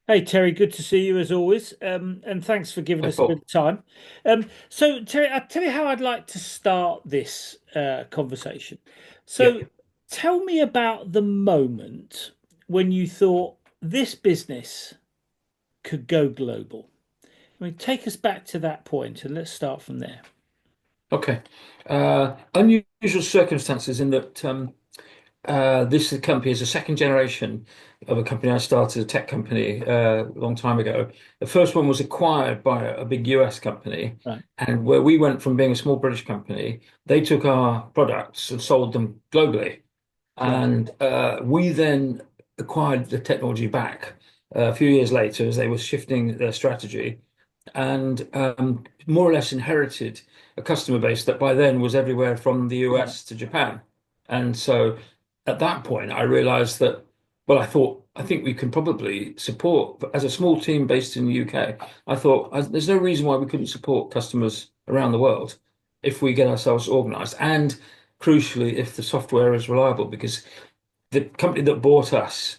Hey Terry, good to see you as always, and thanks for giving Hi, us a bit Paul. of time. So Terry, I'll tell you how I'd like to start this conversation. Yeah. So tell me about the moment when you thought this business could go global. I mean, take us back to that point and let's start from there. Okay. Unusual circumstances in that this company is a second generation of a company I started, a tech company, a long time ago. The first one was acquired by a big US company, Right, and where we went from being a small British company, they took our products and sold them globally. right, And we then acquired the technology back a few years later as they were shifting their strategy and more or less inherited a customer base that by then was everywhere from the right. US to Japan. And so at that point, I realized that, well, I think we can probably support, as a small team based in the UK, I thought there's no reason why we couldn't support customers around the world if we get ourselves organized. And crucially, if the software is reliable, because the company that bought us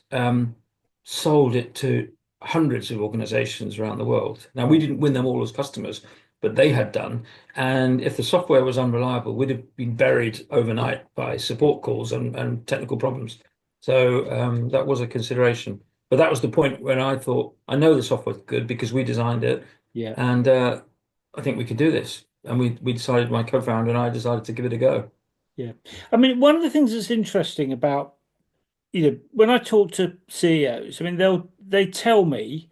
sold it to hundreds of organizations around the world. Now, we Right. didn't win them all as customers, but they had done. And if the software was unreliable, we'd have been buried overnight by support calls and technical problems. So that was a consideration. But that was the point when I thought, I know the software's good because we designed it, Yeah, and I think we could do this. And we decided, my co-founder and I decided to give it a go. yeah. I mean, one of the things that's interesting about when I talk to CEOs, I mean they tell me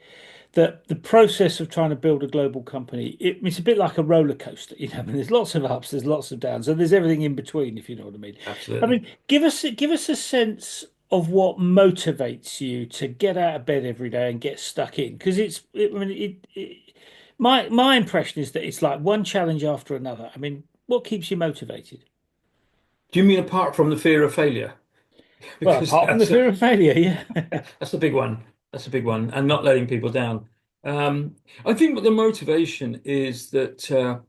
that the process of trying to build a global company, it's a bit like a roller coaster. I mean, there's lots of ups, there's lots of downs, and there's everything in between, if you know what I mean. I Absolutely. mean, give us a sense of what motivates you to get out of bed every day and get stuck in, because I mean, my impression is that it's like one challenge after another. I mean, what keeps you motivated? Do you mean apart from the fear of failure? Well, Because apart from the fear of failure, yeah. that's a big one. That's a big one, and not letting people down. I think what the motivation is that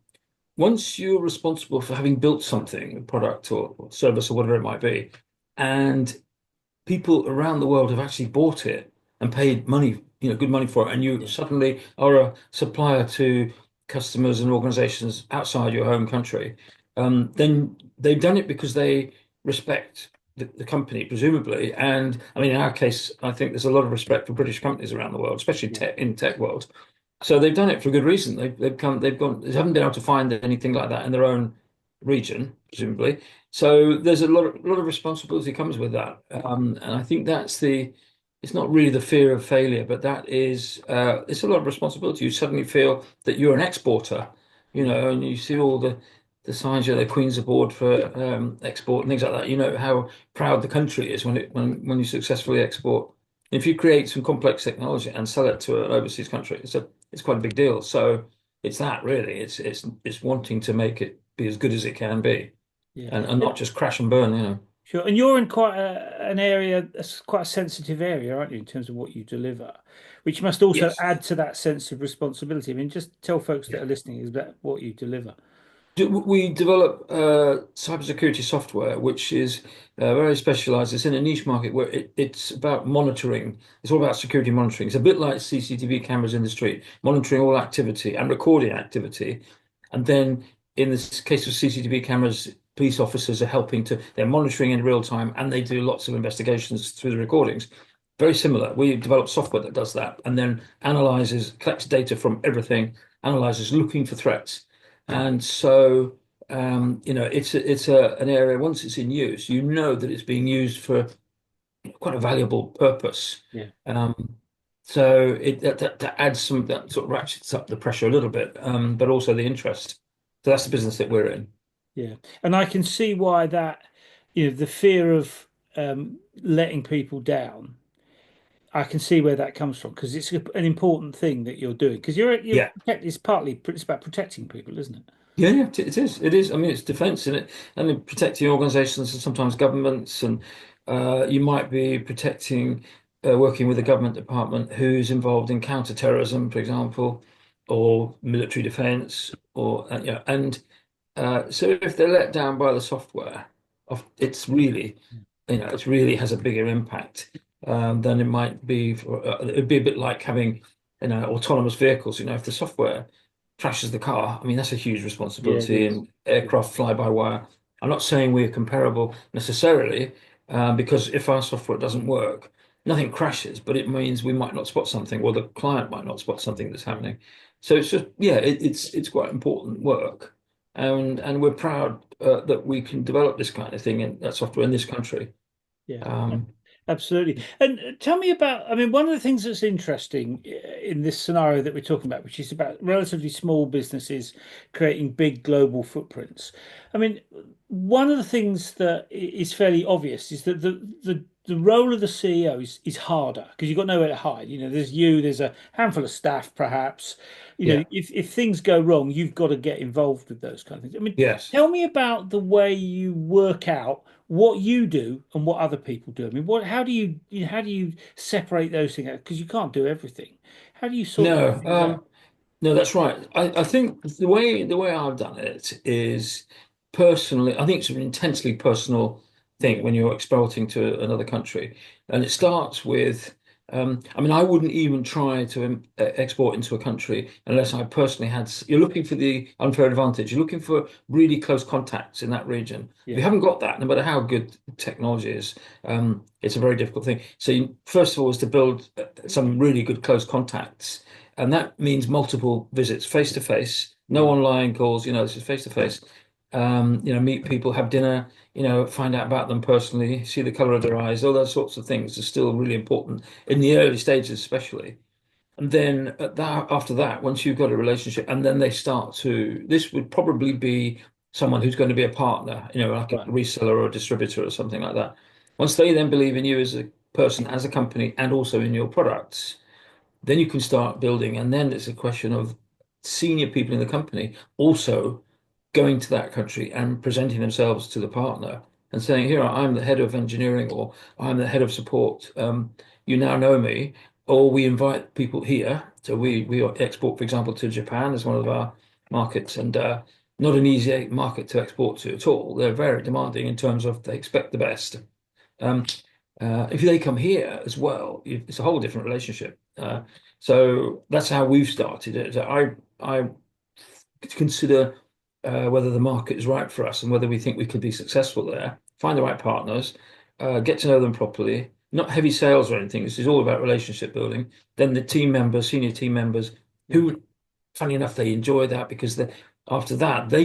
once you're responsible for having built something, a product or service or whatever it might be, and people around the world have actually bought it and paid money, good money for it, and you Yeah, suddenly are a supplier to customers and organizations outside your home country, then they've done it because they respect the company, presumably. And I mean, in our case, I think there's a lot of respect for British companies around the world, especially yeah, tech in tech world. So they've done it for a good reason. They've gone, they haven't been able to find anything like that in their own region, presumably. So there's a lot of responsibility comes with that, and I think it's not really the fear of failure, but that is it's a lot of responsibility. You suddenly feel that you're an exporter, yeah, and you see all the signs, the Queen's Award for export and things like that. You know how proud the country is when you successfully export. If you create some complex technology and sell it to an overseas country, it's quite a big deal. So it's that really. It's wanting to make it be as good as it can be yeah. and not just crash and burn. Sure. And you're in quite an area, that's quite a sensitive area, aren't you, in terms of what you deliver, which must also Yes. add to that sense of responsibility. I mean, just tell folks that Yeah. are listening is that what you deliver. We develop cybersecurity software, which is very specialized. It's in a niche market where it's about monitoring. It's all about security monitoring. It's a bit like CCTV cameras in the street, monitoring all activity and recording activity. And then in this case of CCTV cameras, police officers are they're monitoring in real time and they do lots of investigations through the recordings. Very similar. We develop software that does that and then collects data from everything, analyzes looking for threats. And so, an area, once it's in use, you know that it's being used for quite a valuable purpose. Yeah, Um, so that adds that sort of ratchets up the pressure a little bit, but also the interest. So that's the business that we're in. yeah. And I can see why that, the fear of letting people down, I can see where that comes from because it's an important thing that you're doing because Yeah. it's about protecting people, isn't it? Yeah, yeah, it is. It is. I mean, it's defense in it, and then protecting organizations and sometimes governments, and you might be protecting, working with a government department who's involved in counterterrorism, for example, or military defense, or and so if they're let down by the software, it's really, it really has a bigger impact. then it might be it'd be a bit like having autonomous vehicles. If the software crashes the car, I mean that's a huge Yeah, it responsibility. is. And aircraft fly by wire. I'm not saying we're comparable necessarily, because if our software doesn't work, nothing crashes, but it means we might not spot something, or the client might not spot something that's happening. So it's just, yeah, it's quite important work, and we're proud that we can develop this kind of thing in that software in this country. Yeah. Um, Absolutely. And tell me about, I mean, one of the things that's interesting in this scenario that we're talking about, which is about relatively small businesses creating big global footprints. I mean, one of the things that is fairly obvious is that the role of the CEO is harder because you've got nowhere to hide. There's you, there's a handful of staff, perhaps. yeah. If things go wrong, you've got to get involved with those kind of things. I mean, Yes. tell me about the way you work out what you do and what other people do. I mean, how do you separate those things out? Because you can't do everything. How do you sort those No. things out? No, that's right. I think the way I've done it is personally. I think it's an intensely personal thing Yeah, when you're exporting to another country, and it starts with. I mean, I wouldn't even try to export into a country unless I personally had. You're looking for the unfair advantage. You're looking for really close contacts in that region. If you yeah, haven't got that, no matter how good technology is, it's a very difficult thing. So, first of all, is to build some really good close contacts, and that means multiple visits, face to face, no yeah, online calls. This is face to face. Meet people, have dinner, find out about them personally, see the color of their eyes, all those sorts of things are still really important in the early stages, especially. And then after that, once you've got a relationship, and then they start to, this would probably be someone who's going to be a partner, like a right, reseller or a distributor or something like that. Once they then believe in you as a person, as a company, and also in your products, then you can start building, and then it's a question of senior people in the company also going to that country and presenting themselves to the partner and saying, "Here, I'm the head of engineering, or I'm the head of support. You now know me." Or we invite people here. So we export, for example, to Japan as one of our markets, and not an easy market to export to at all. They're very demanding in terms of they expect the best. Um, if they come here as well, it's a whole different relationship. So that's how we've started it. I consider whether the market is right for us and whether we think we could be successful there. Find the right partners, get to know them properly. Not heavy sales or anything. This is all about relationship building. Then the team members, senior team members, yeah. who, funny enough, they enjoy that because after that they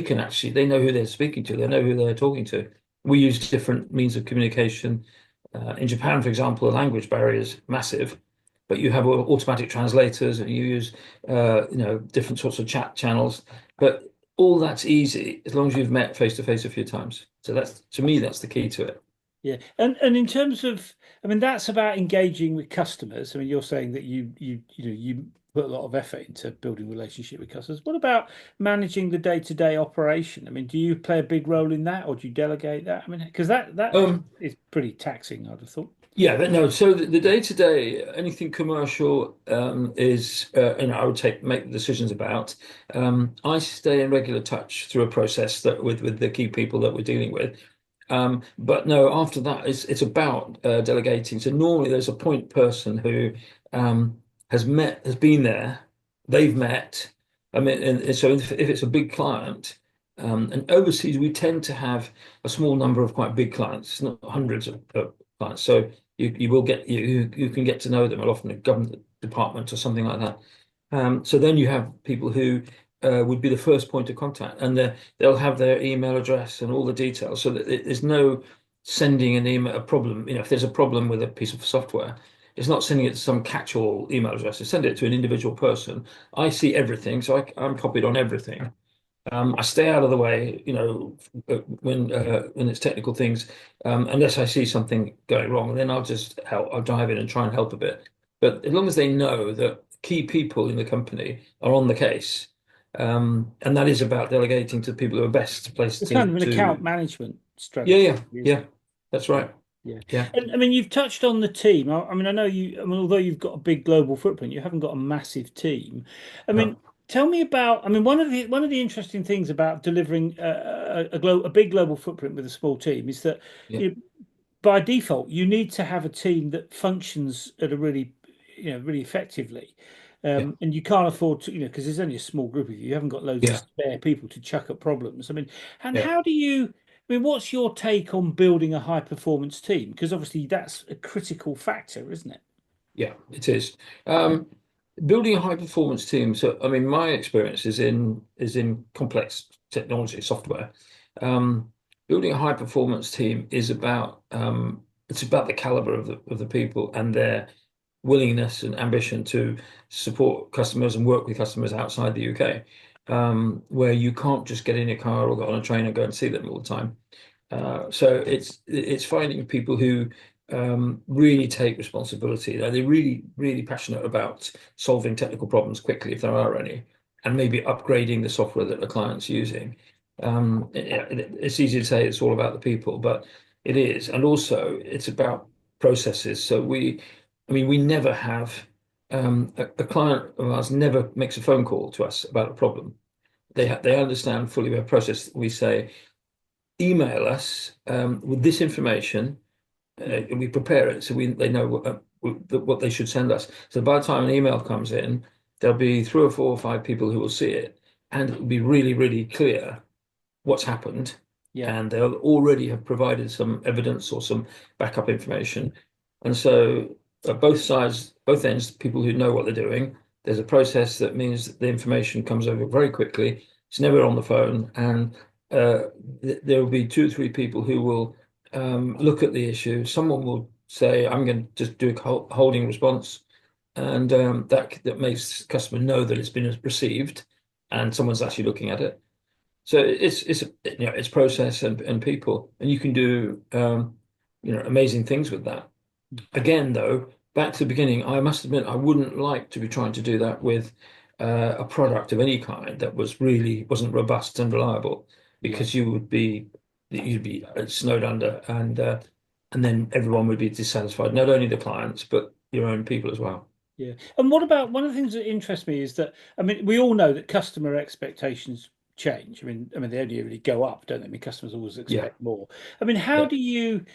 know who they're speaking to, they know who they're talking to. We use different means of communication. In Japan, for example, the language barrier is massive, but you have automatic translators and you use different sorts of chat channels. But all that's easy as long as you've met face to face a few times. So that's, to me, that's the key to it. Yeah, and in terms of, I mean, that's about engaging with customers. I mean, you're saying that you put a lot of effort into building relationship with customers. What about managing the day-to-day operation? I mean, do you play a big role in that, or do you delegate that? I mean, because that Um, is pretty taxing, I'd have thought. yeah, but no. So the day to day, anything commercial is, I would make the decisions about. I stay in regular touch through a process that with the key people that we're dealing with. But no, after that, it's about delegating. So normally there's a point person who has been there, they've met. I mean, and so if it's a big client, and overseas we tend to have a small number of quite big clients, not hundreds of clients. So you will get you can get to know them, often a government department or something like that. So then you have people who would be the first point of contact, and they'll have their email address and all the details, so that there's no sending an email a problem. If there's a problem with a piece of software, it's not sending it to some catch-all email address. It's send it to an individual person. I see everything, so I'm copied on everything. I stay out of the way, when it's technical things, unless I see something going wrong, and then I'll just help. I'll dive in and try and help a bit. But as long as they know that key people in the company are on the case, and that is about delegating to people who are best placed It's kind of an account to. management Yeah, strategy, yeah, isn't yeah. it? That's right. Yeah. Yeah. And I mean, you've touched on the team. I mean, I know you, I mean, although you've got a big global footprint, you haven't got a massive team. I mean, No. tell me about, I mean, one of the interesting things about delivering a big global footprint with a small team is that Yeah. you by default, you need to have a team that functions at a really, really effectively. Yeah, And you can't afford to, because there's only a small group of you. You haven't got loads of yeah, spare people to chuck at problems. I mean, and yeah. how do you, I mean, what's your take on building a high performance team? Because obviously that's a critical factor, isn't it? Yeah, it is. Um, Building a high performance team. So, I mean, my experience is in complex technology software. Um, Building a high performance team is about it's about the caliber of the people and their willingness and ambition to support customers and work with customers outside the UK, where you can't just get in your car or get on a train and go and see them all the time. So it's finding people who really take responsibility. They're really passionate about solving technical problems quickly if there are any, and maybe upgrading the software that the client's using. It's easy to say it's all about the people, but it is, and also it's about processes. I mean, we never have a client of ours never makes a phone call to us about a problem. They understand fully our process. We say email us with this information. Yeah, And we prepare it so they know what they should send us. So by the time an email comes in, there'll be three or four or five people who will see it, and it'll be really clear what's happened, yeah, and they'll already have provided some evidence or some backup information. And so both sides, both ends, people who know what they're doing, there's a process that means that the information comes over very quickly. It's never on the phone, and there will be two or three people who will look at the issue. Someone will say, "I'm going to just do a holding response," and that makes the customer know that it's been received, and someone's actually looking at it. So it's process and people, and you can do amazing things with that. Again, though, back to the beginning, I must admit I wouldn't like to be trying to do that with a product of any kind that wasn't robust and reliable, yeah. because you'd be snowed under, and then everyone would be dissatisfied, not only the clients but your own people as well. Yeah. And what about one of the things that interests me is that I mean we all know that customer expectations change. I mean they only really go up, don't they? I mean customers always Yeah, expect more. I mean, how yeah. do you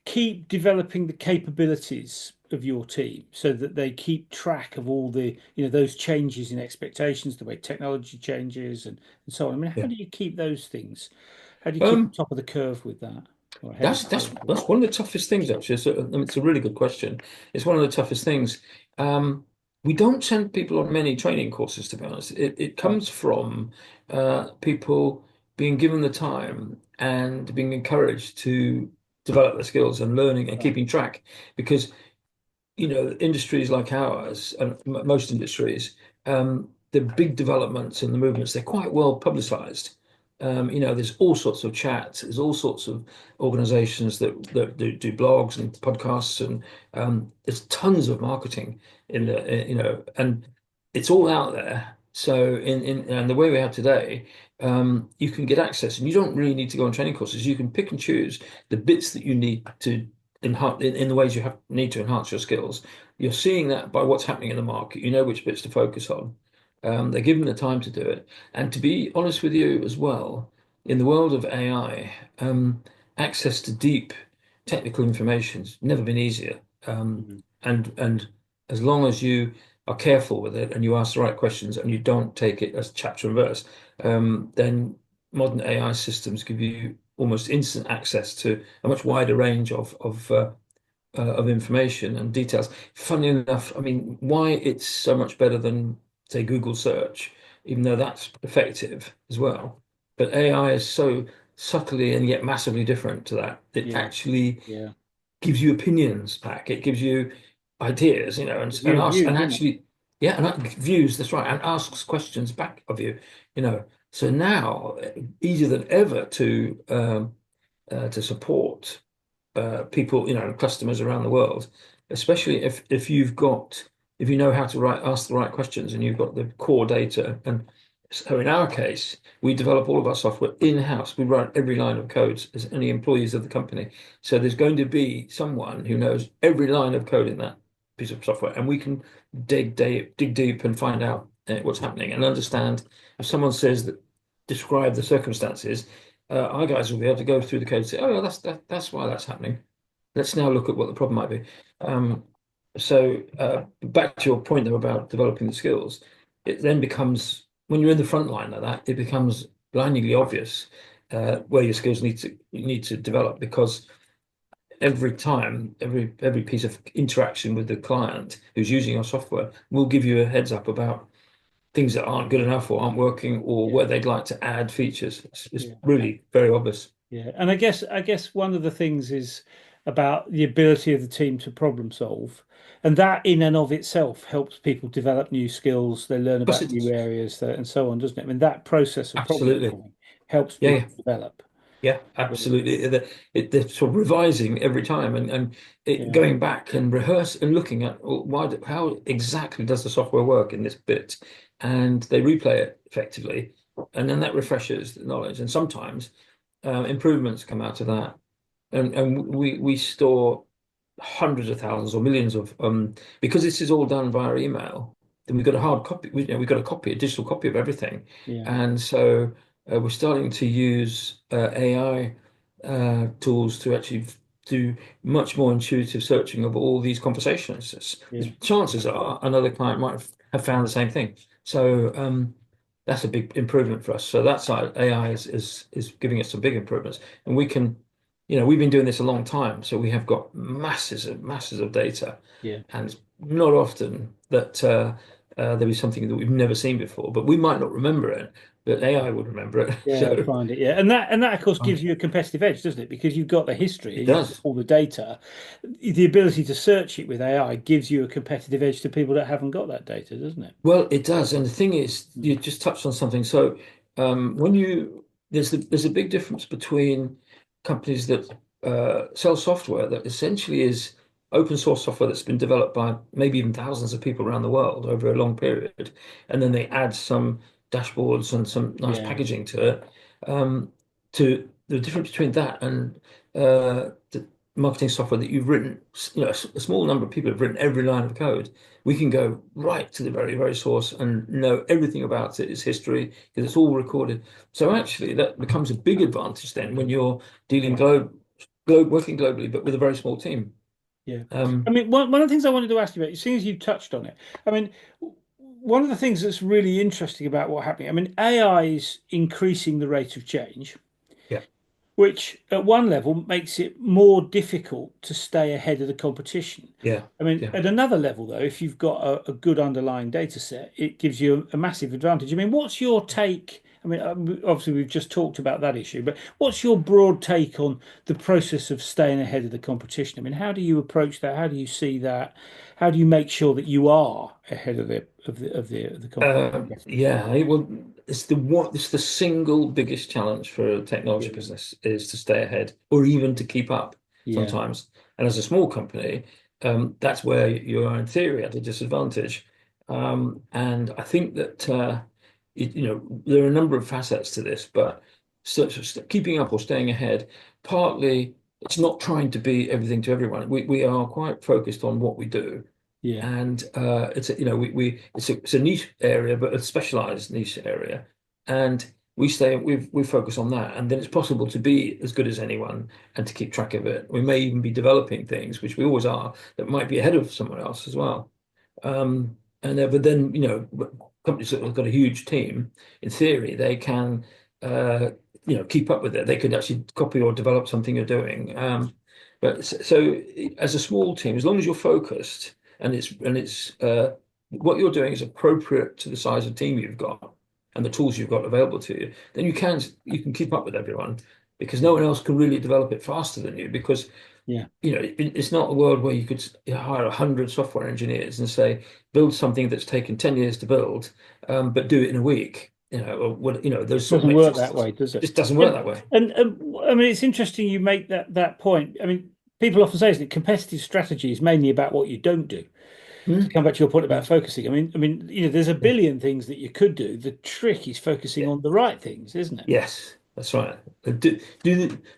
keep developing the capabilities of your team so that they keep track of all the, those changes in expectations, the way technology changes and so on? I mean, how Yeah. do you keep those things? How do you keep on Um, top of the curve with that? Or ahead of That's the that's curve? that's one of the toughest things, actually. It's a really good question. It's one of the toughest things. Um, we don't send people on many training courses, to be honest. It Right. comes from people being given the time and being encouraged to develop their skills and learning and Right. keeping track. Because industries like ours and most industries, the big developments and the movements, they're quite well publicized. There's all sorts of chats, there's all sorts of organizations that do blogs and podcasts, and there's tons of marketing in the, and it's all out there. So in and the way we have today, you can get access, and you don't really need to go on training courses. You can pick and choose the bits that you need to enhance in the ways need to enhance your skills. You're seeing that by what's happening in the market. You know which bits to focus on. They're given the time to do it. And to be honest with you as well, in the world of AI, access to deep technical information's never been easier. Mhm. And as long as you are careful with it and you ask the right questions and you don't take it as chapter and verse, then modern AI systems give you almost instant access to a much wider range of information and details. Funny enough, I mean, why it's so much better than, say, Google search, even though that's effective as well. But AI is so subtly and yet massively different to that. It Yeah. actually Yeah. gives you opinions back. It gives you ideas, Gives and you asks and views, isn't it? actually, yeah, and views. That's right, and asks questions back of you. You know, so now easier than ever to support people, customers around the world, especially if you know how to ask the right questions and you've got the core data. And so in our case, we develop all of our software in-house. We write every line of code as any employees of the company. So there's going to be someone who knows every line of code in that piece of software, and we can dig deep and find out what's happening and understand. If someone says that, describe the circumstances, our guys will be able to go through the code and say, "Oh, that's why that's happening." let's now look at what the problem might be. Um, Back to your point though about developing the skills, it then becomes when you're in the front line like that, it becomes blindingly obvious where your skills need to develop because every time, every piece of interaction with the client who's using your software will give you a heads up about things that aren't good enough or aren't working or Yeah, where they'd like to add features. It's yeah. really very obvious. Yeah, and I guess one of the things is about the ability of the team to problem solve, and that in and of itself helps people develop new skills. They learn Plus, about new it's areas and so on, doesn't it? I mean, that process of problem absolutely, solving helps yeah, people yeah. develop. Yeah, Yeah, absolutely. They're sort of revising every time and yeah, going back and rehearse and looking at how exactly does the software work in this bit, and they replay it effectively, and then that refreshes the knowledge. And sometimes improvements come out of that, and we store hundreds of thousands or millions of because this is all done via email, then we've got a hard copy, we've got a copy, a digital copy of everything. yeah, And so we're starting to use AI tools to actually do much more intuitive searching of all these conversations. yeah, Chances are another client might have found the same thing. So that's a big improvement for us. So that side, AI is giving us some big improvements, and we can, we've been doing this a long time, so we have got masses of data, yeah. and it's not often that there'll be something that we've never seen before, but we might not remember it, but AI would remember it. Yeah, So find it. Yeah, and that of course gives you a competitive edge, doesn't it? Because you've got the history it and you've got does. all the data. The ability to search it with AI gives you a competitive edge to people that haven't got that data, doesn't it? Well, it does, and the thing is, you just touched on something. So, when you there's a big difference between companies that sell software that essentially is open source software that's been developed by maybe even thousands of people around the world over a long period, and then they add some dashboards and some nice Yeah, packaging to it. To the difference between that and the marketing software that you've written, a small number of people have written every line of code. We can go right to the very source and know everything about it, its history, because it's all recorded. So actually, that becomes a big advantage then when you're dealing working globally, but with a very small team. yeah. I Um, mean, one of the things I wanted to ask you about, seeing as you've touched on it, I mean, one of the things that's really interesting about what's happening, I mean, AI is increasing the rate of change, yeah, which at one level makes it more difficult to stay ahead of the competition. yeah, I mean, yeah. at another level, though, if you've got a good underlying data set, it gives you a massive advantage. I mean, what's your take? I mean, obviously, we've just talked about that issue, but what's your broad take on the process of staying ahead of the competition? I mean, how do you approach that? How do you see that? How do you make sure that you are ahead of the competition? Well, it's the single biggest challenge for a technology Yeah, business is to stay ahead or even to keep up yeah, sometimes. And as a small company, that's where you are in theory at a disadvantage. And I think that there are a number of facets to this, but keeping up or staying ahead, partly it's not trying to be everything to everyone. We are quite focused on what we do, yeah, and it's a, you know it's a niche area, but a specialized niche area, and we focus on that, and then it's possible to be as good as anyone and to keep track of it. We may even be developing things, which we always are, that might be ahead of someone else as well. But then companies that have got a huge team, in theory, they can keep up with it. They could actually copy or develop something you're doing. But as a small team, as long as you're focused and it's what you're doing is appropriate to the size of team you've got and the tools you've got available to you, then you can keep up with everyone because no one else can really develop it faster than you because yeah. it's not a world where you could hire 100 software engineers and say build something that's taken 10 years to build, but do it in a week. Or what those sort of Doesn't work metrics that way, does it? just doesn't work And, that way. I mean, it's interesting you make that point. I mean, people often say that competitive strategy is mainly about what you don't do. To Hmm? come back to your point Yeah, about focusing, I mean, there's a yeah, billion things that you could do. The trick is focusing yeah. on the right things, isn't it? Yes, that's right.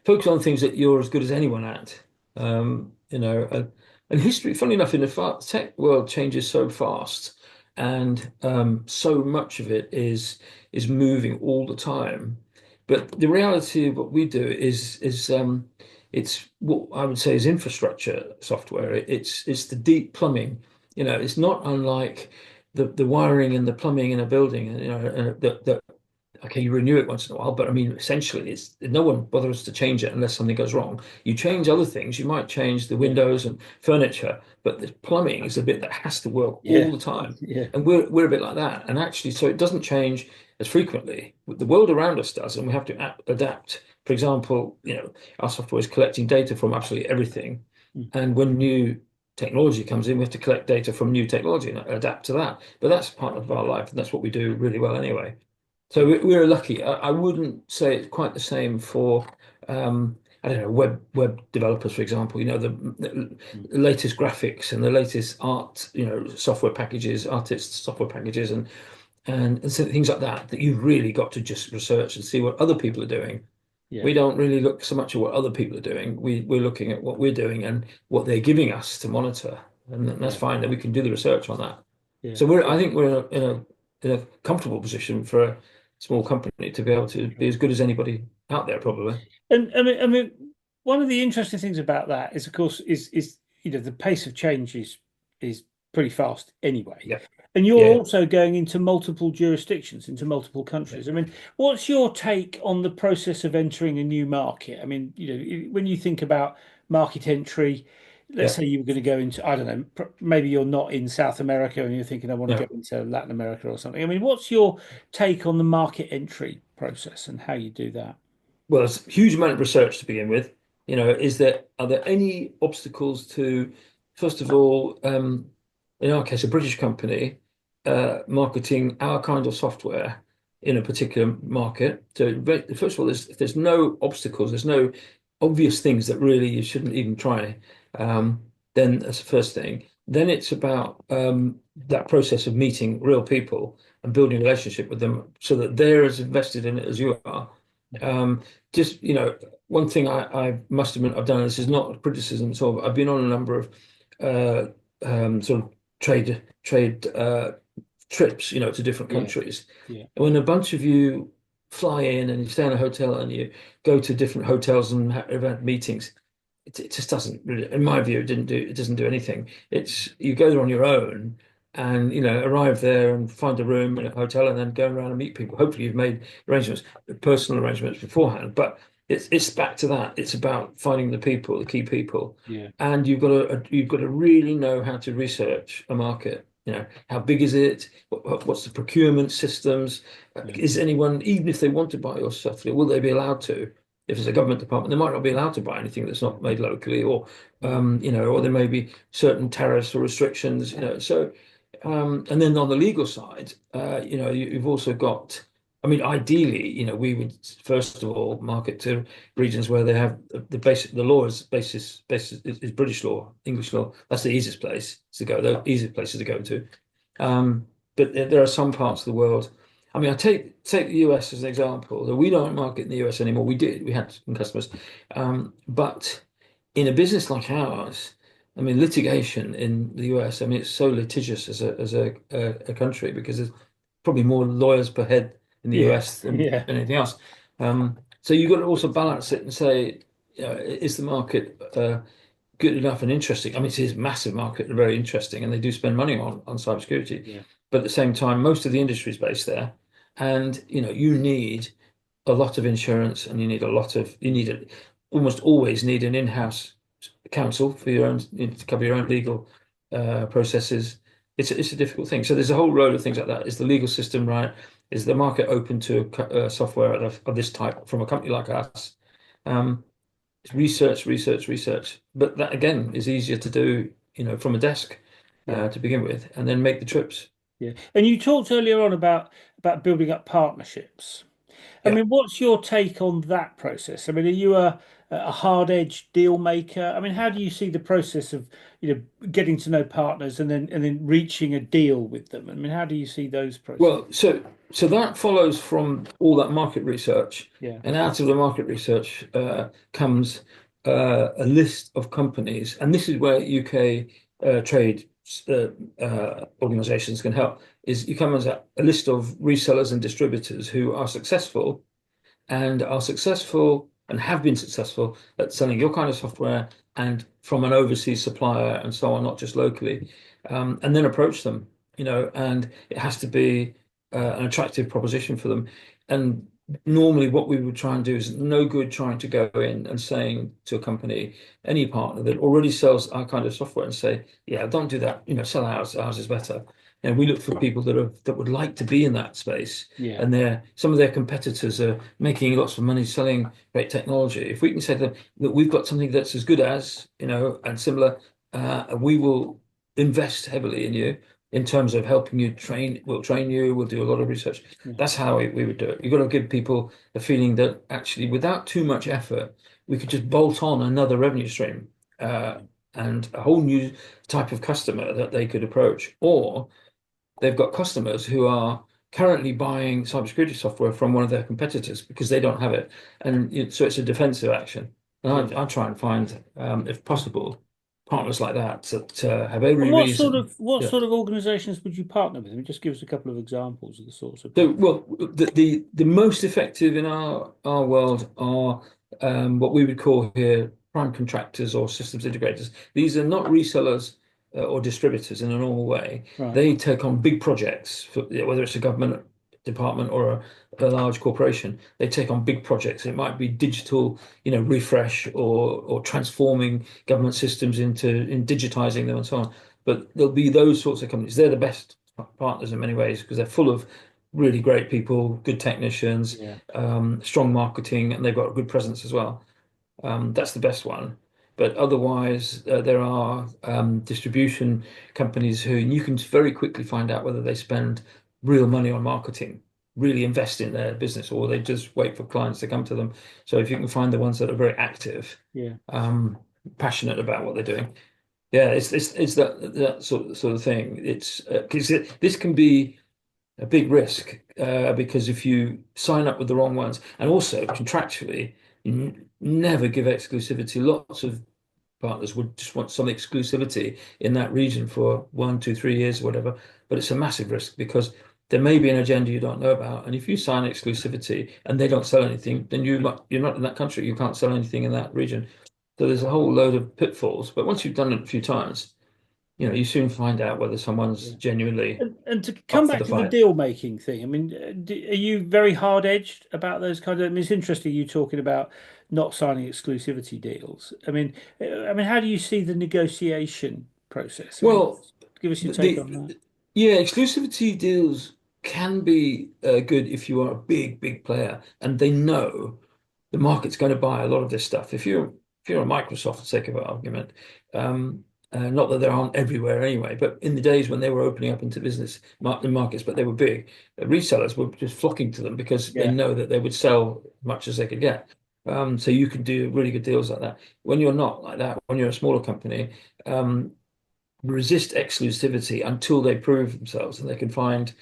Focus on things that you're as good as anyone at. And history, funny enough, in the tech world changes so fast, and so much of it is moving all the time. But the reality of what we do it's what I would say is infrastructure software. It's the deep plumbing. It's not unlike the wiring and the plumbing in a building. That okay, you renew it once in a while, but I mean, essentially, it's no one bothers to change it unless something goes wrong. You change other things, you might change the Yeah. windows and furniture, but the plumbing is the bit that has to work all Yeah. the time. Yeah. And we're a bit like that. And actually, so it doesn't change as frequently. The world around us does, and we have to adapt. For example, our software is collecting data from absolutely everything. Mm. And when new technology comes in, we have to collect data from new technology and adapt to that. But that's part of our life, and that's what we do really well anyway. So Yeah. we're lucky. I wouldn't say it's quite the same for I don't know, web developers, for example. Mm. The latest graphics and the latest art, software packages, artists software packages, and so things like that that you've really got to just research and see what other people are doing. Yeah. We don't really look so much at what other people are doing. We're looking at what we're doing and what they're giving us to monitor, and that's Yeah. fine. That we can do the research on that. Yeah. So I think we're in a comfortable position for a small company to be able to be as good as anybody out there, probably. And I mean, one of the interesting things about that is, of course, is the pace of change is pretty fast anyway. Yeah, And you're yeah, also going into multiple jurisdictions, into multiple yeah, countries. I mean, what's your take on the process of entering a new market? I mean, when you think about market entry, let's yeah. say you were going to go into, I don't know, maybe you're not in South America and you're thinking, I want to No. go into Latin America or something. I mean, what's your take on the market entry process and how you do that? Well, there's a huge amount of research to begin with. Are there any obstacles to, first of all, in our case, a British company marketing our kind of software in a particular market? So, first of all, there's no obstacles, there's no obvious things that really you shouldn't even try. Um, then that's the first thing. Then it's about that process of meeting real people and building a relationship with them so that they're as invested in it as you are. Um, just one thing I must admit I've done, and this is not a criticism at all, but I've been on a number of uh, sort of trade trips, to different Yeah, countries. yeah, And when a bunch of you fly in and you stay in a hotel and you go to different hotels and have meetings, it just doesn't really, in my view, it doesn't do anything. It's you go there on your own and arrive there and find a room in a hotel and then go around and meet people. Hopefully you've made arrangements, personal arrangements beforehand. But it's back to that. It's about finding the people, the key people, yeah, and you've got to really know how to research a market. How big is it? What's the procurement systems? yeah, Is anyone, even if they want to buy your software, will they be allowed to? If it's a government department, they might not be allowed to buy anything that's not made locally, or yeah, or there may be certain tariffs or restrictions, So, and then on the legal side, you've also got. I mean, ideally, we would first of all market to regions where they have the law is British law, English law. That's the easiest place to go. The easiest places to go to. But there are some parts of the world. I mean, I take the US as an example. We don't market in the US anymore. We did. We had some customers, but in a business like ours, I mean, litigation in the US. I mean, it's so litigious as a country because there's probably more lawyers per head in the yeah, US than yeah, anything else. So you've got to also balance it and say, is the market good enough and interesting? I mean, it is a massive market and very interesting, and they do spend money on cybersecurity. yeah, But at the same time, most of the industry is based there, and you need a lot of insurance, and almost always need an in-house counsel for your own to cover your own legal processes. It's a difficult thing. So there's a whole road of things like that. Is the legal system right? Is the market open to software of this type from a company like us? Um, research, research, research. But that again is easier to do, from a desk yeah, to begin with, and then make the trips. yeah. And you talked earlier on about building up partnerships. I Yeah. mean, what's your take on that process? I mean, are you a hard-edged deal maker? I mean, how do you see the process of, getting to know partners and then reaching a deal with them? I mean, how do you see those processes? Well, so that follows from all that market research, Yeah, and out of the market research comes a list of companies, and this is where UK trade organisations can help. Is you come as a list of resellers and distributors who are successful and have been successful at selling your kind of software and from an overseas supplier and so on, not just locally, and then approach them, and it has to be an attractive proposition for them. And normally what we would try and do is no good trying to go in and saying to a company, any partner that already sells our kind of software and say, yeah, don't do that, sell ours is better. And we look for people that would like to be in that space, Yeah. and some of their competitors are making lots of money selling great technology. If we can say to them that we've got something that's as good as, and similar, we will invest heavily in you in terms of helping you train. We'll train you. We'll do a lot of research. Yeah. That's how we would do it. You've got to give people a feeling that actually, without too much effort, we could just bolt on another revenue stream, uh, and a whole new type of customer that they could approach. Or they've got customers who are currently buying cybersecurity software from one of their competitors because they don't have it. And so it's a defensive action. Yeah. And I try and find, if possible, partners like that that have every And reason. what Yeah. sort of organizations would you partner with? I mean, just give us a couple of examples of the sorts of So, people. well, the most effective in our world are what we would call here prime contractors or systems integrators. These are not resellers or distributors in a normal way. Right. They take on big projects, whether it's a government department or a large corporation. They take on big projects. It might be digital, refresh or transforming government systems in digitizing them and so on. But there'll be those sorts of companies. They're the best partners in many ways because they're full of really great people, good technicians, Yeah. strong marketing, and they've got a good presence as well. That's the best one. But otherwise, there are distribution companies who you can very quickly find out whether they spend real money on marketing, really invest in their business, or they just wait for clients to come to them. So if you can find the ones that are very active, Yeah. um, passionate about what they're doing, yeah, it's that sort of thing. It's because this can be a big risk because if you sign up with the wrong ones, and also contractually, never give exclusivity. Lots of partners would just want some exclusivity in that region for 1, 2, 3 years or whatever, but it's a massive risk because there may be an agenda you don't know about, and if you sign exclusivity and they don't sell anything, then you're not in that country. You can't sell anything in that region. So there's a whole load of pitfalls. But once you've done it a few times, you soon find out whether someone's Yeah. genuinely And to come up for back the to the fight. deal making thing, I mean, are you very hard edged about those kind of? I mean, it's interesting you talking about not signing exclusivity deals. I mean, how do you see the negotiation process? I mean, Well, give us your take on that. the yeah, exclusivity deals can be good if you are a big player and they know the market's going to buy a lot of this stuff. If you're a Microsoft, for the sake of argument, um, not that they aren't everywhere anyway, but in the days when they were opening up into the markets, but they were big, resellers were just flocking to them because they Yeah, know that they would sell as much as they could get. So you can do really good deals like that. When you're not like that, when you're a smaller company, um, resist exclusivity until they prove themselves and they can find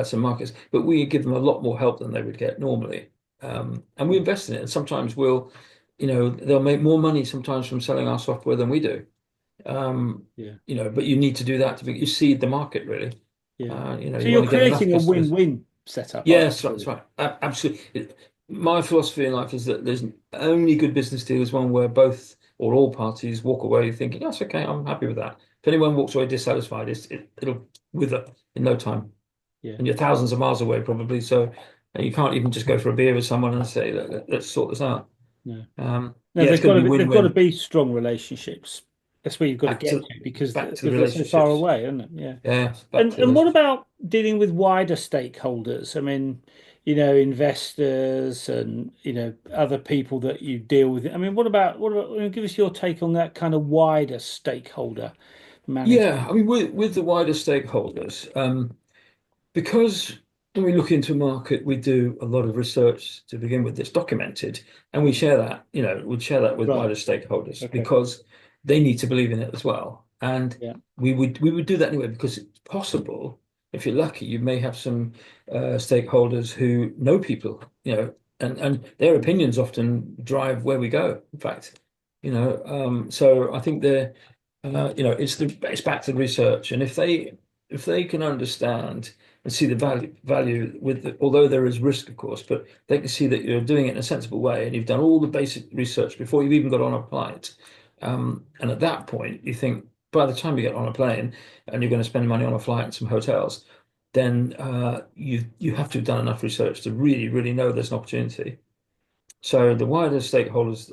some markets. But we give them a lot more help than they would get normally. And we yeah, invest in it. And sometimes they'll make more money sometimes from selling our software than we do. Um, yeah, but you need to do that you seed the market really. yeah. So You you're want to get enough creating a customers. win-win setup, aren't Yes, you, that's really? right. Absolutely. My philosophy in life is that there's only good business deal is one where both or all parties walk away thinking, that's okay, I'm happy with that. If anyone walks away dissatisfied, it'll wither in no time. Yeah, And you're thousands of miles away probably, so you can't even just go for a beer with someone and say, let's sort this out. no. No, Yeah, it's got to be they've got to win-win. be strong relationships. That's where you've got to Back get to to back to the they're so far relationships. away, aren't it? Yeah. Yeah, back to the And what relationships. about dealing with wider stakeholders? I mean, investors and, other people that you deal with. I mean, give us your take on that kind of wider stakeholder Yeah, management. I mean, with the wider stakeholders, because when we look into a market, we do a lot of research to begin with that's documented, and we Yeah. share that, we'd share that with Right. wider stakeholders Okay. because they need to believe in it as well. And Yeah. we would do that anyway because it's possible, if you're lucky, you may have some stakeholders who know people, and their Yeah. opinions often drive where we go. In fact, so I think it's back to the research, and if they can understand and see the value with although there is risk, of course, but they can see that you're doing it in a sensible way and you've done all the basic research before you've even got on a flight. And at that point, you think by the time you get on a plane and you're going to spend money on a flight and some hotels, then you have to have done enough research to really, really know there's an opportunity. So the wider stakeholders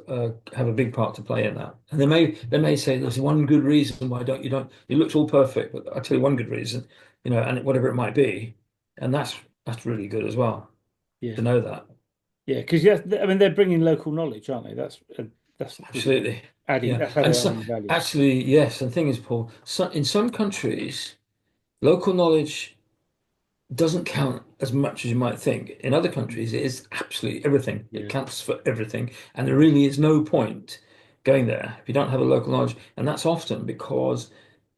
have a big part to play in that. And they may say there's one good reason why don't it looks all perfect, but I'll tell you one good reason, and whatever it might be, and that's really good as well Yeah. to know that. Yeah. Because yeah, I mean, they're bringing local knowledge, aren't they? That's Absolutely. adding. Yeah. That's how And they're so adding value. actually, yes, and the thing is, Paul, in some countries, local knowledge doesn't count as much as you might think. In other countries, it is absolutely everything. It Yeah. counts for everything. And there really is no point going there if you don't have a local knowledge. And that's often because,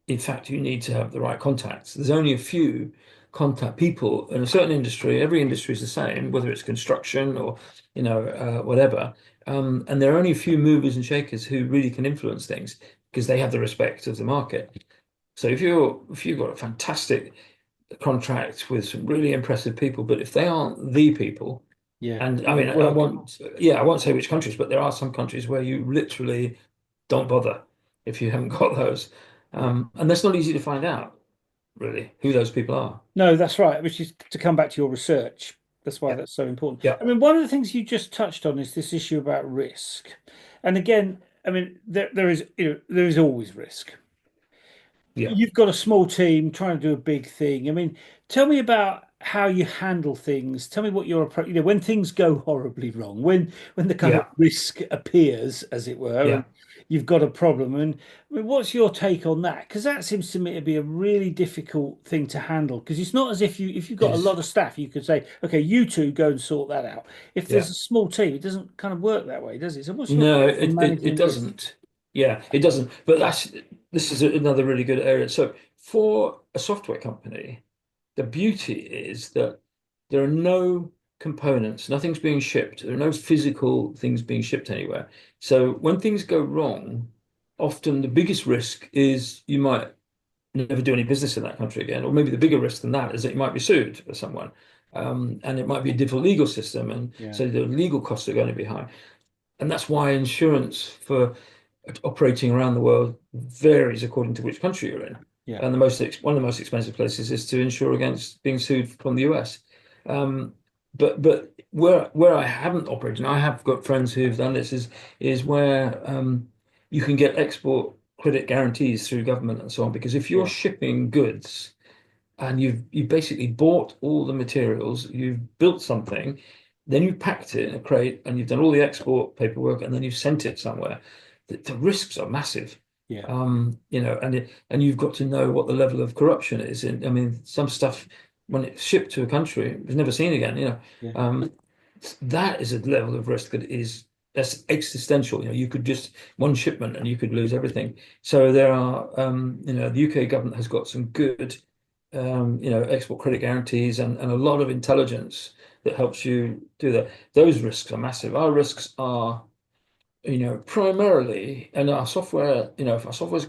in fact, you need to have the right contacts. There's only a few contact people in a certain industry. Every industry is the same, whether it's construction or, whatever. And there are only a few movers and shakers who really can influence things because they have the respect of the market. So if you've got a fantastic contract with some really impressive people, but if they aren't the people, Yeah. and It I mean, won't work. I won't say which countries, but there are some countries where you literally don't bother if you haven't got those. Yeah. And that's not easy to find out, really, who those people are. No, that's right. Which is to come back to your research. That's why Yeah, that's so important. yeah, I mean, one of the things you just touched on is this issue about risk. And again, I mean, there is always risk. yeah, You've got a small team trying to do a big thing. I mean, tell me about how you handle things. Tell me what your approach, when things go horribly wrong, when the kind of yeah, risk appears, as it were, and yeah. you've got a problem. And I mean, what's your take on that? Because that seems to me to be a really difficult thing to handle. Because it's not as if you've It got a is. lot of staff, you could say, okay, you two go and sort that out. If there's Yeah. a small team, it doesn't kind of work that way, does it? So what's your No, take on it managing risk? doesn't. Yeah, it doesn't. But this is another really good area. So for a software company, the beauty is that there are no components, nothing's being shipped. There are no physical things being shipped anywhere. So when things go wrong, often the biggest risk is you might never do any business in that country again, or maybe the bigger risk than that is that you might be sued by someone. And it might be a different legal system, and Yeah, so the legal costs are going to be high. And that's why insurance for operating around the world varies according to which country you're in. yeah, And one of the most expensive places is to insure against being sued from the US. Um, but where I haven't operated, and I have got friends who've done this, is where you can get export credit guarantees through government and so on. Because if you're yeah, shipping goods and you've basically bought all the materials, you've built something, then you packed it in a crate and you've done all the export paperwork and then you've sent it somewhere. The risks are massive. yeah, And you've got to know what the level of corruption is. And I mean, some stuff when it's shipped to a country is never seen again. yeah, That is a level of risk that's existential. You could just one shipment and you could lose everything. So there are, the UK government has got some good export credit guarantees and a lot of intelligence that helps you do that. Those risks are massive. Our risks are, primarily, and our software, if our software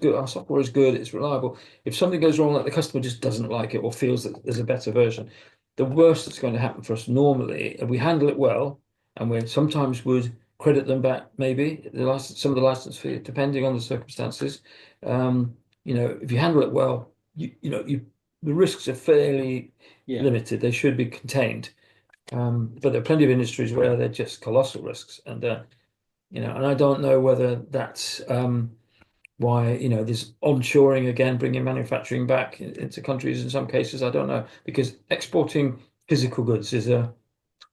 is good, it's reliable. If something goes wrong, like the customer just doesn't like it or feels that there's a better version, the worst that's going to happen for us normally, if we handle it well, and we sometimes would credit them back, maybe some of the license fee, depending on the circumstances. If you handle it well, the risks are fairly yeah. limited. They should be contained. But there are plenty of industries where they're just colossal risks, and I don't know whether that's why, there's onshoring again, bringing manufacturing back into countries in some cases. I don't know, because exporting physical goods is a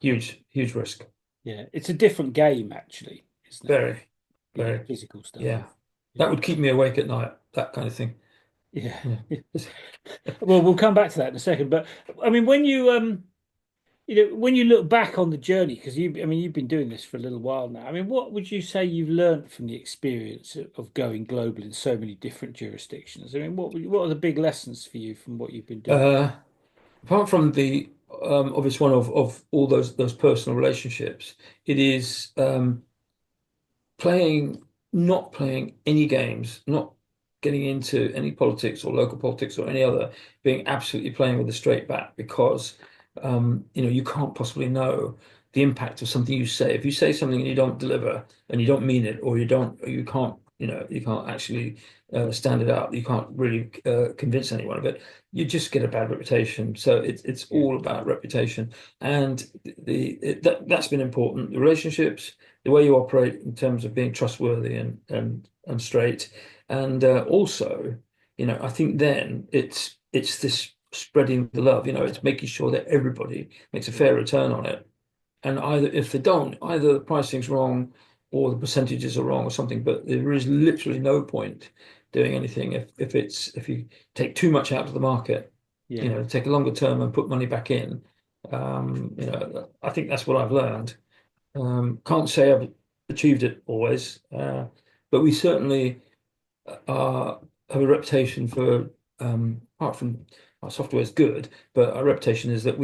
huge, huge risk. Yeah, it's a different game actually, isn't it? Very, Yeah, very, physical stuff. yeah. That Yeah, would keep me awake at night, that kind of thing. yeah. Yeah. Well, we'll come back to that in a second. But I mean, when you look back on the journey, because I mean, you've been doing this for a little while now. I mean, what would you say you've learned from the experience of going global in so many different jurisdictions? I mean, what are the big lessons for you from what you've been doing? Uh, Apart from the obvious one of all those personal relationships, it is playing, not playing any games, not getting into any politics or local politics or any other, being absolutely playing with a straight bat because you can't possibly know the impact of something you say. If you say something and you don't deliver and you don't mean it, or you can't, you can't actually stand it up, you can't really convince anyone of it, you just get a bad reputation. So it's Yeah. all about reputation, and that's been important. The relationships, the way you operate in terms of being trustworthy and straight, and also, I think then it's this spreading the love. It's making sure that everybody makes a fair return on it. And either if they don't, either the pricing's wrong or the percentages are wrong or something. But there is literally no point doing anything if you take too much out of the market, Yeah. take a longer term and put money back in. I think that's what I've learned. Can't say I've achieved it always, but we certainly have a reputation for, apart from our software is good, but our reputation is that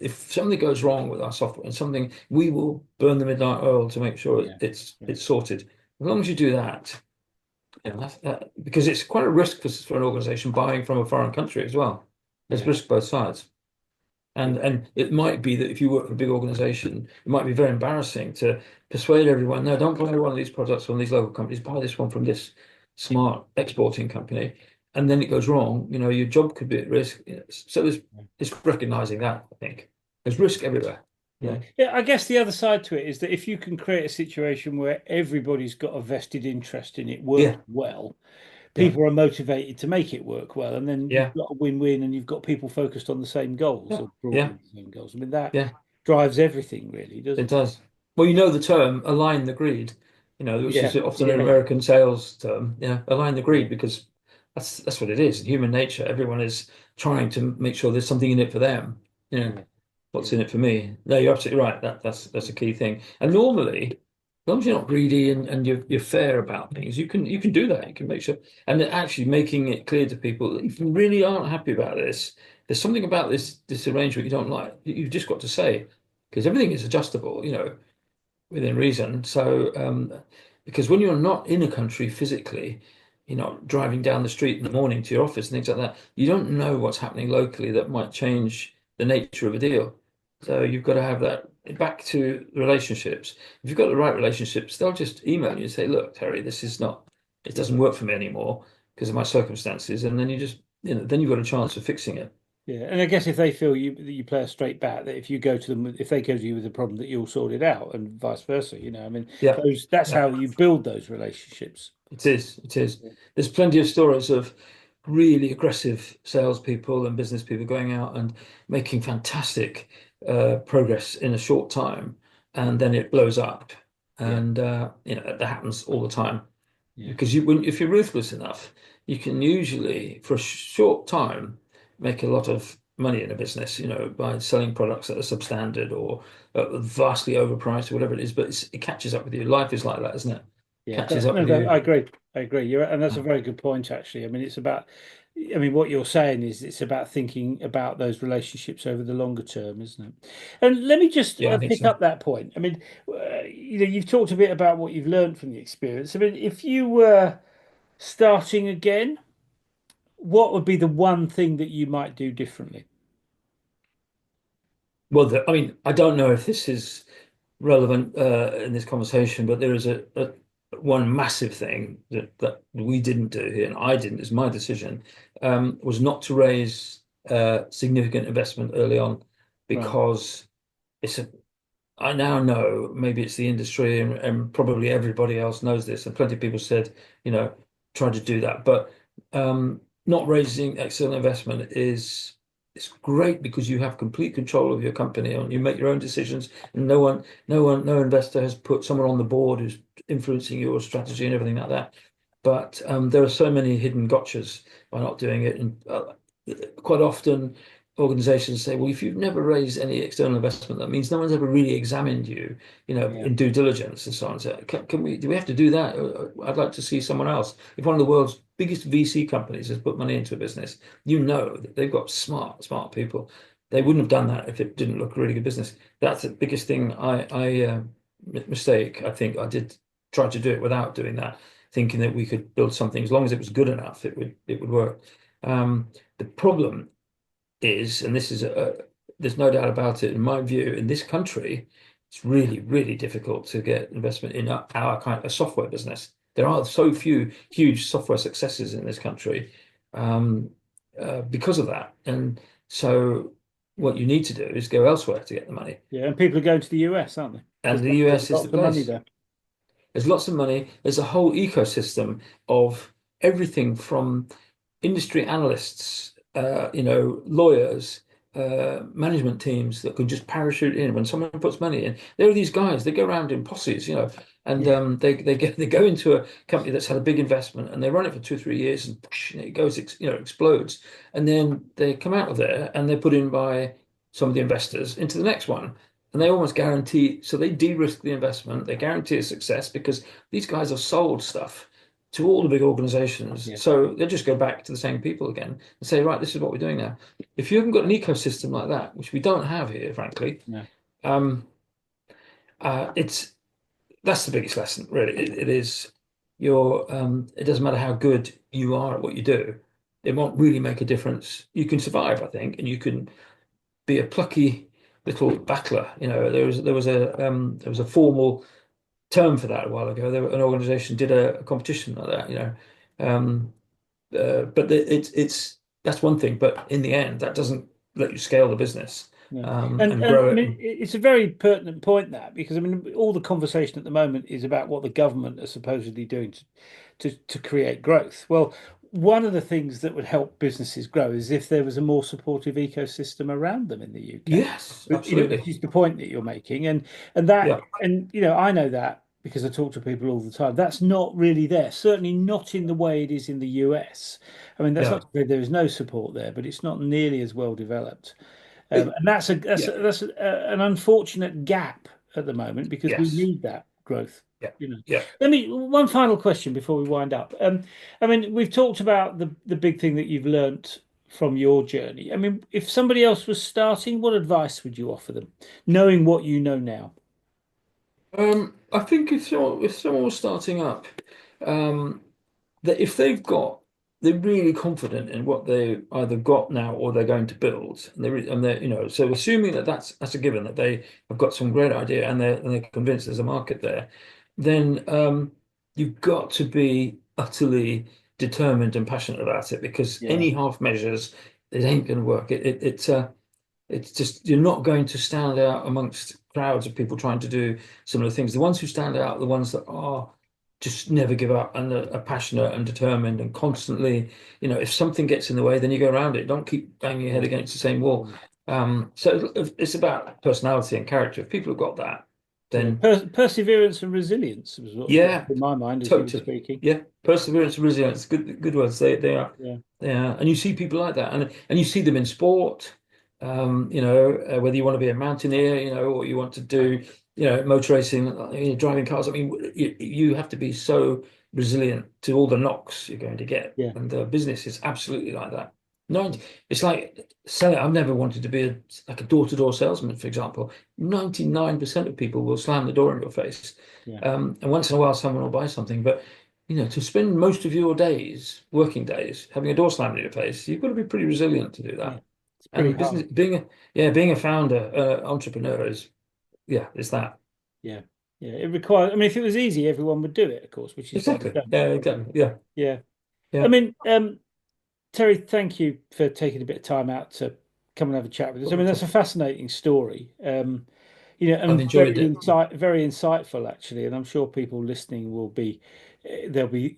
if something goes wrong with our software and something, we will burn the midnight oil to make sure Yeah. Yeah. it's sorted. As long as you do that, because it's quite a risk for an organization buying from a foreign country as well. There's Yeah. risk both sides. Yeah. And it might be that if you work for a big organization, it might be very embarrassing to persuade everyone, no, don't buy one of these products from these local companies, buy this one from this smart exporting company. And then it goes wrong, your job could be at risk. So it's recognizing that, I think. There's risk everywhere. Yeah. Yeah. I guess the other side to it is that if you can create a situation where everybody's got a vested interest in it Yeah, working well, yeah, people are motivated to make it work well, and then you've yeah, got a win-win, and you've got people focused on the same goals yeah, or broadly yeah, the same goals. I mean, that yeah. drives everything, really, It doesn't it? does. Well, the term align the greed, which is Yeah. often an Yeah. Yeah. American sales term. Yeah, align the Yeah. greed because that's what it is. In human nature, everyone is trying to make sure there's something in it for them. Yeah. What's Yeah. in it for me? No, you're absolutely right. That's a key thing. And normally, as long as you're not greedy and you're fair about things, you can do that. You can make sure, and then actually making it clear to people that if you really aren't happy about this, there's something about this arrangement you don't like. You've just got to say, because everything is adjustable. Within reason. So, because when you're not in a country physically, you're not driving down the street in the morning to your office and things like that, you don't know what's happening locally that might change the nature of a deal. So you've got to have that back to relationships. If you've got the right relationships, they'll just email you and say, look, Terry, it doesn't work for me anymore because of my circumstances. And then then you've got a chance of fixing it. Yeah, and I guess if they feel you that you play a straight bat, that if you go to them, if they go to you with a problem, that you'll sort it out, and vice versa. I mean, Yeah. that's Yeah. how you build those relationships. It is. It is. Yeah. There's plenty of stories of really aggressive salespeople and business people going out and making fantastic progress in a short time, and then it blows up. Yeah. And that happens all the time Yeah. because if you're ruthless enough, you can usually, for a short time, make a lot of money in a business. By selling products that are substandard or vastly overpriced or whatever it is. But it catches up with you. Life is like that, isn't it? Yeah, Catches up no, with no, I you. agree. I agree. And that's a very good point, actually. I mean, I mean, what you're saying is it's about thinking about those relationships over the longer term, isn't it? And let me just Yeah, I think pick so. up that point. I mean, you've talked a bit about what you've learned from the experience. I mean, if you were starting again, what would be the one thing that you might do differently? Well, I mean, I don't know if this is relevant in this conversation, but there is a one massive thing that we didn't do here, and I didn't, it's my decision, was not to raise significant investment early on Right. because it's a I now know maybe it's the industry and probably everybody else knows this, and plenty of people said, try to do that. But not raising external investment is it's great because you have complete control of your company and you make your own decisions, and no investor has put someone on the board who's influencing your strategy and everything like that. But there are so many hidden gotchas by not doing it, and quite often organizations say, well, if you've never raised any external investment, that means no one's ever really examined you, Yeah. in due diligence and so on. So do we have to do that? I'd like to see someone else. If one of the world's biggest VC companies has put money into a business, that they've got smart people. They wouldn't have done that if it didn't look a really good business. That's the biggest thing mistake. I think I did try to do it without doing that. thinking that we could build something as long as it was good enough, it would work. The problem is, and there's no doubt about it, in my view, in this country, it's really, really difficult to get investment in our kind of software business. There are so few huge software successes in this country um, because of that. And so what you need to do is go elsewhere to get the money. Yeah, and people are going to the US, aren't they? And Because the there's US is the lots of money place. there. There's lots of money. There's a whole ecosystem of everything from industry analysts, lawyers, management teams that could just parachute in when someone puts money in. There are these guys. They go around in posses, and Yeah, they go into a company that's had a big investment and they run it for 2 or 3 years and it goes, explodes, and then they come out of there and they're put in by some of the investors into the next one. And they almost guarantee, so they de-risk the investment. They guarantee a success because these guys have sold stuff to all the big organizations. yeah, So they just go back to the same people again and say, right, this is what we're doing now. If you haven't got an ecosystem like that, which we don't have here, frankly, yeah, um, it's that's the biggest lesson, really. It is it doesn't matter how good you are at what you do, it won't really make a difference. You can survive, I think, and you can be a plucky little battler. There was a formal term for that a while ago. An organization did a competition like that. But it's that's one thing. But in the end, that doesn't let you scale the business yeah. and And grow I it. mean, it's a very pertinent point that because I mean, all the conversation at the moment is about what the government are supposedly doing to create growth. Well, one of the things that would help businesses grow is if there was a more supportive ecosystem around them in the UK. Yes, But, which absolutely. is the point that you're making, and that, Yeah, and I know that because I talk to people all the time. That's not really there. Certainly not in the way it is in the US. I mean, that's not yeah. to say there is no support there, but it's not nearly as well developed. It, And that's a yeah, an unfortunate gap at the moment because we yes, need that growth. yeah, You know, yeah. Let me one final question before we wind up. I mean, we've talked about the big thing that you've learnt from your journey. I mean, if somebody else was starting, what advice would you offer them, knowing what you know now? I think if someone was starting up, um, that if they're really confident in what they either got now or they're going to build, and they're so assuming that that's a given that they have got some great idea and they're convinced there's a market there, then you've got to be utterly determined and passionate about it because Yeah, any half measures, it ain't going to work. It's just you're not going to stand out amongst crowds of people trying to do similar things. The ones who stand out are the ones that are just never give up and are passionate and determined and constantly, if something gets in the way, then you go around it. Don't keep banging your head yeah, against the same wall. mm, So it's about personality and character. If people have got that, yeah. then Perseverance and resilience was what was going yeah, through my mind as you were totally. speaking. Yeah, perseverance, resilience, good words. They are. Yeah, Yeah, and you see people like that, and you see them in sport. Whether you want to be a mountaineer, or you want to do, motor racing, driving cars. I mean, you have to be so resilient to all the knocks you're going to get, yeah, and business is absolutely like that. No, it's like selling. I've never wanted to be like a door-to-door salesman, for example. 99% of people will slam the door in your face, yeah, and once in a while someone will buy something, but to spend most of your days, working days, having a door slammed in your face, you've got to be pretty resilient to do yeah. that. It's pretty And business, hard. being a founder, entrepreneur is that. Yeah, yeah. It requires. I mean, if it was easy, everyone would do it, of course, which is why we Exactly. don't. Yeah, exactly. Yeah, Yeah. I yeah. mean, Terry, thank you for taking a bit of time out to come and have a chat with us. I Not mean, at that's a all. fascinating story. I've And enjoyed it. very insightful actually. And I'm sure people listening will be, there'll be,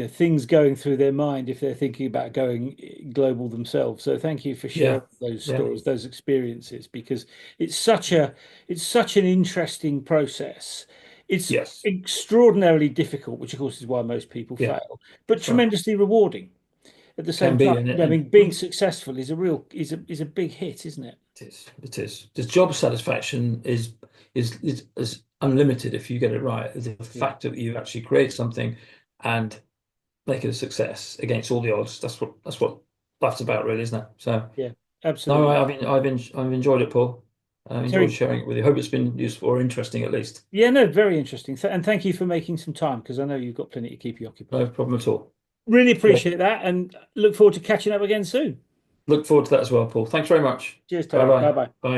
things going through their mind if they're thinking about going global themselves. So thank you for sharing Yeah, those yeah. stories, those experiences, because it's such it's such an interesting process. It's Yes. extraordinarily difficult, which of course is why most people Yeah, fail, but that's right. tremendously rewarding at the same Can time. be, and, I and mean, being successful is a real is a big hit, isn't it? it is. It is. The job satisfaction is unlimited if you get it right. The Yeah, fact that you actually create something and make it a success against all the odds. That's what life's about, really, isn't it? So yeah, no, absolutely. I've enjoyed it, Paul. I enjoyed Terry, sharing it with you. Hope it's been useful or interesting at least. yeah, no, very interesting. And thank you for making some time because I know you've got plenty to keep you No occupied. problem at all. Really Great. appreciate that and look forward to catching up again soon. Look forward to that as well, Paul. Thanks very much. Cheers, Terry. Bye-bye. Bye bye. Bye.